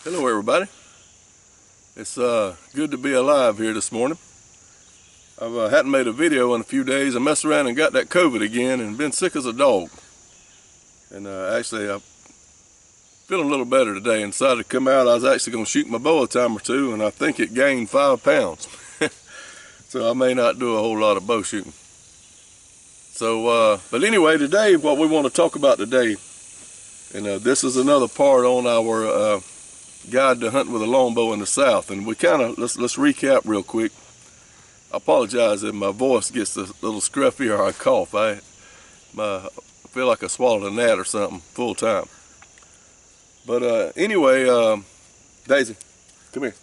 Hello everybody. It's good to be alive here this morning. I hadn't made a video in a few days. I messed around and got that COVID again and been sick as a dog. And actually I'm feeling a little better today and decided to come out. I was actually going to shoot my bow a time or two, and I think it gained 5 pounds. So I may not do a whole lot of bow shooting. So, but anyway, today what we want to talk about today, and this is another part on our guide to hunting with a longbow in the South, and we kind of let's recap real quick. I apologize if my voice gets a little scruffy or I cough. I feel like I swallowed a gnat or something full time. But anyway, Daisy, come here.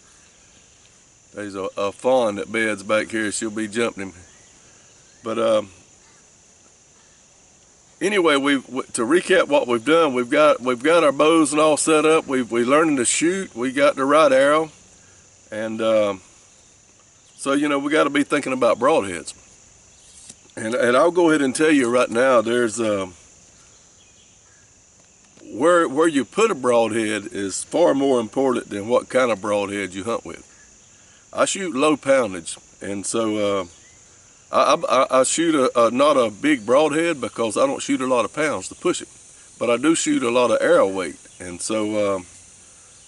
There's a fawn that beds back here. She'll be jumping him. But anyway, to recap what we've done, we've got our bows and all set up. We learning to shoot. We got the right arrow, and so you know we got to be thinking about broadheads. And I'll go ahead and tell you right now, there's where you put a broadhead is far more important than what kind of broadhead you hunt with. I shoot low poundage, and so I shoot not a big broadhead because I don't shoot a lot of pounds to push it, but I do shoot a lot of arrow weight, and so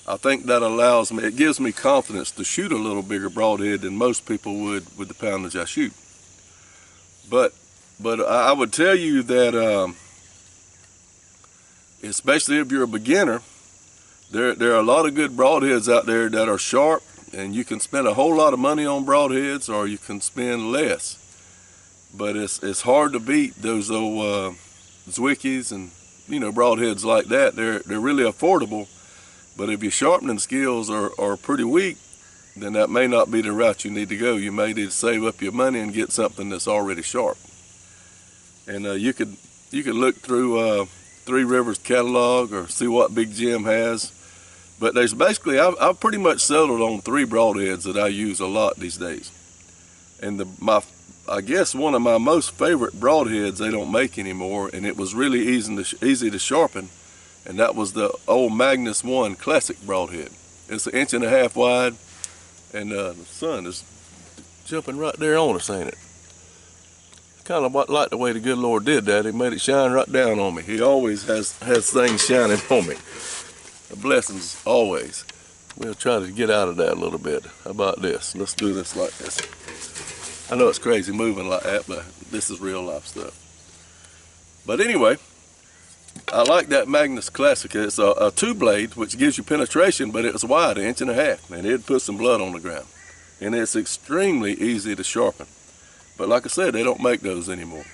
I think that allows me, it gives me confidence to shoot a little bigger broadhead than most people would with the poundage I shoot. But I would tell you that especially if you're a beginner, there are a lot of good broadheads out there that are sharp, and you can spend a whole lot of money on broadheads, or you can spend less. But it's hard to beat those old Zwickies and broadheads like that. They're really affordable, but if your sharpening skills are pretty weak, then that may not be the route you need to go. You may need to save up your money and get something that's already sharp. And you could look through Three Rivers catalog or see what Big Jim has. But there's basically, I've pretty much settled on 3 broadheads that I use a lot these days. And I guess one of my most favorite broadheads they don't make anymore, and it was really easy to sharpen, and that was the old Magnus 1 classic broadhead. It's 1.5 inches wide, and the sun is jumping right there on us, ain't it? Kind of like the way the good Lord did that. He made it shine right down on me. He always has things shining on me. The blessings always. We'll try to get out of that a little bit. How about this? Let's do this like this. I know it's crazy moving like that, but this is real life stuff. But anyway, I like that Magnus Classic. It's a 2-blade, which gives you penetration, but it's wide, 1.5 inches, and it'd put some blood on the ground. And it's extremely easy to sharpen. But like I said, they don't make those anymore.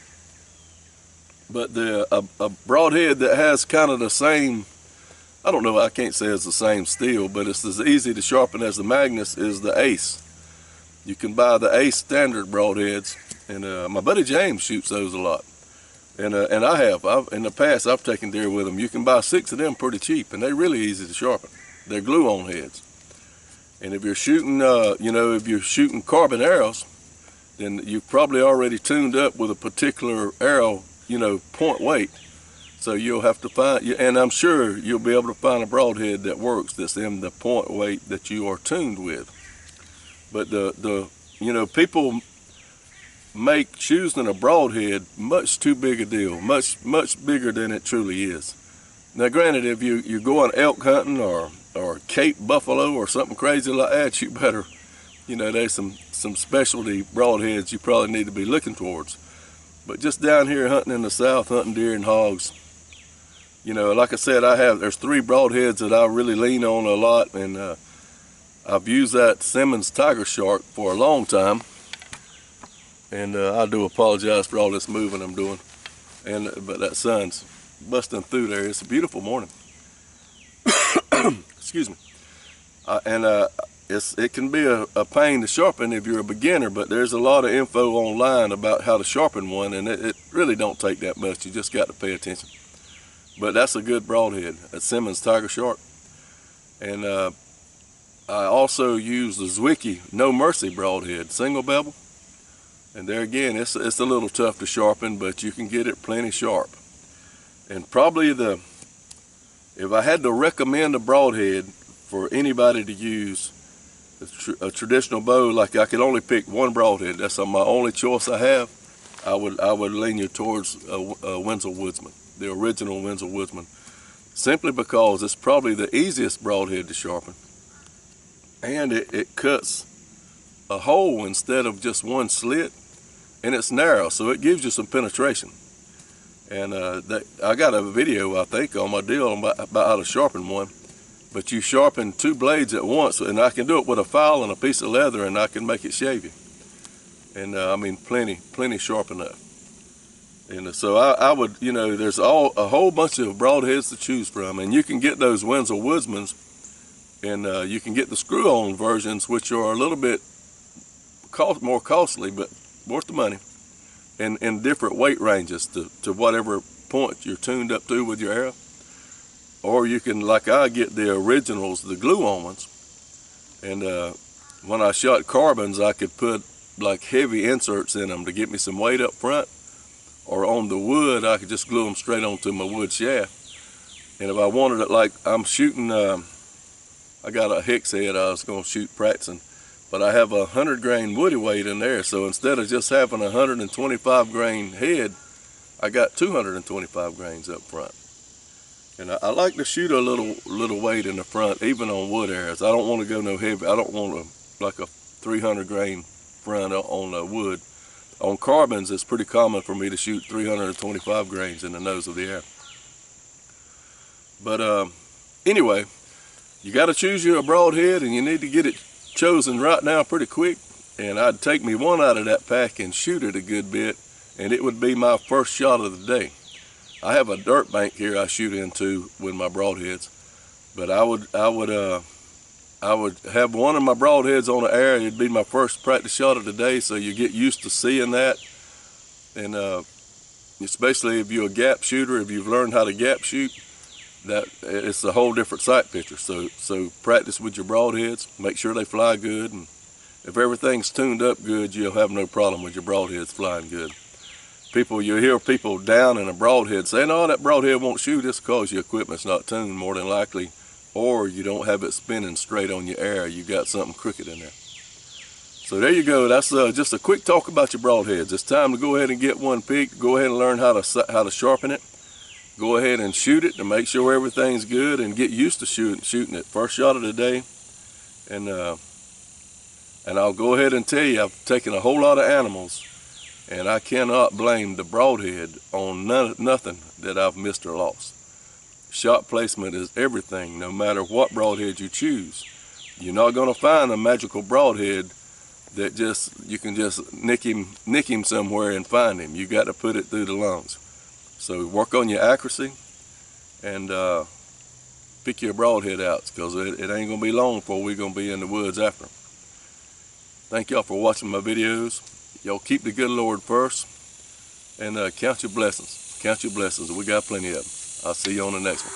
But a broadhead that has kind of the same, I don't know, I can't say it's the same steel, but it's as easy to sharpen as the Magnus is the Ace. You can buy the Ace standard broadheads, and my buddy James shoots those a lot. And in the past I've taken deer with them. You can buy 6 of them pretty cheap, and they're really easy to sharpen. They're glue-on heads. And if you're shooting, if you're shooting carbon arrows, then you've probably already tuned up with a particular arrow, point weight. So you'll have to find, and I'm sure you'll be able to find a broadhead that works that's in the point weight that you are tuned with. But people make choosing a broadhead much too big a deal, much bigger than it truly is. Now granted, if you're going elk hunting or Cape buffalo or something crazy like that, you better, there's some specialty broadheads you probably need to be looking towards. But just down here hunting in the South, hunting deer and hogs, like I said, there's 3 broadheads that I really lean on a lot, and I've used that Simmons Tiger Shark for a long time. And I do apologize for all this moving I'm doing. But that sun's busting through there. It's a beautiful morning. Excuse me. It can be a pain to sharpen if you're a beginner, but there's a lot of info online about how to sharpen one, and it really don't take that much. You just got to pay attention. But that's a good broadhead, a Simmons Tiger Shark. And I also use the Zwicky No Mercy broadhead, single bevel. And there again, it's a little tough to sharpen, but you can get it plenty sharp. And probably if I had to recommend a broadhead for anybody to use a traditional bow, like I could only pick one broadhead, that's my only choice I have, I would lean you towards a Wenzel Woodsman, the original Wenzel Woodsman, simply because it's probably the easiest broadhead to sharpen, and it cuts a hole instead of just one slit, and it's narrow, so it gives you some penetration. And I got a video, I think, on my deal about how to sharpen one. But you sharpen two blades at once, and I can do it with a file and a piece of leather, and I can make it shave you. And I mean, plenty sharp enough. And so I would, you know, there's a whole bunch of broadheads to choose from, and you can get those Wenzel Woodsmans, and you can get the screw-on versions, which are a little bit more costly, but worth the money, and in different weight ranges to whatever point you're tuned up to with your arrow. Or you can, like I get the originals, the glue-on ones, and when I shot carbons, I could put like heavy inserts in them to get me some weight up front, or on the wood, I could just glue them straight onto my wood shaft. And if I wanted it, like I'm shooting, I got a hex head I was going to shoot practicing, but I have 100 grain woody weight in there, so instead of just having 125 grain head, I got 225 grains up front. And I like to shoot a little weight in the front, even on wood arrows. I don't want to go no heavy. I don't want like a 300 grain front on wood. On carbons, it's pretty common for me to shoot 325 grains in the nose of the arrow. But anyway, you got to choose you a broadhead, and you need to get it chosen right now pretty quick. And I'd take me one out of that pack and shoot it a good bit, and it would be my first shot of the day. I have a dirt bank here I shoot into with my broadheads, but I would have one of my broadheads on the air. It'd be my first practice shot of the day, so you get used to seeing that. And especially if you're a gap shooter, if you've learned how to gap shoot, that it's a whole different sight picture. So practice with your broadheads, make sure they fly good, and if everything's tuned up good, you'll have no problem with your broadheads flying good. You'll hear people down in a broadhead saying, "Oh, that broadhead won't shoot," just because your equipment's not tuned, more than likely, or you don't have it spinning straight on your arrow. You got something crooked in there. So there you go. That's just a quick talk about your broadheads. It's time to go ahead and get one picked. Go ahead and learn how to sharpen it. Go ahead and shoot it to make sure everything's good, and get used to shooting it. First shot of the day, and I'll go ahead and tell you, I've taken a whole lot of animals, and I cannot blame the broadhead on nothing that I've missed or lost. Shot placement is everything, no matter what broadhead you choose. You're not going to find a magical broadhead that you can just nick him somewhere and find him. You got to put it through the lungs. So work on your accuracy, and pick your broadhead out, because it ain't going to be long before we're going to be in the woods after them. Thank y'all for watching my videos. Y'all keep the good Lord first, and count your blessings. Count your blessings. We got plenty of them. I'll see you on the next one.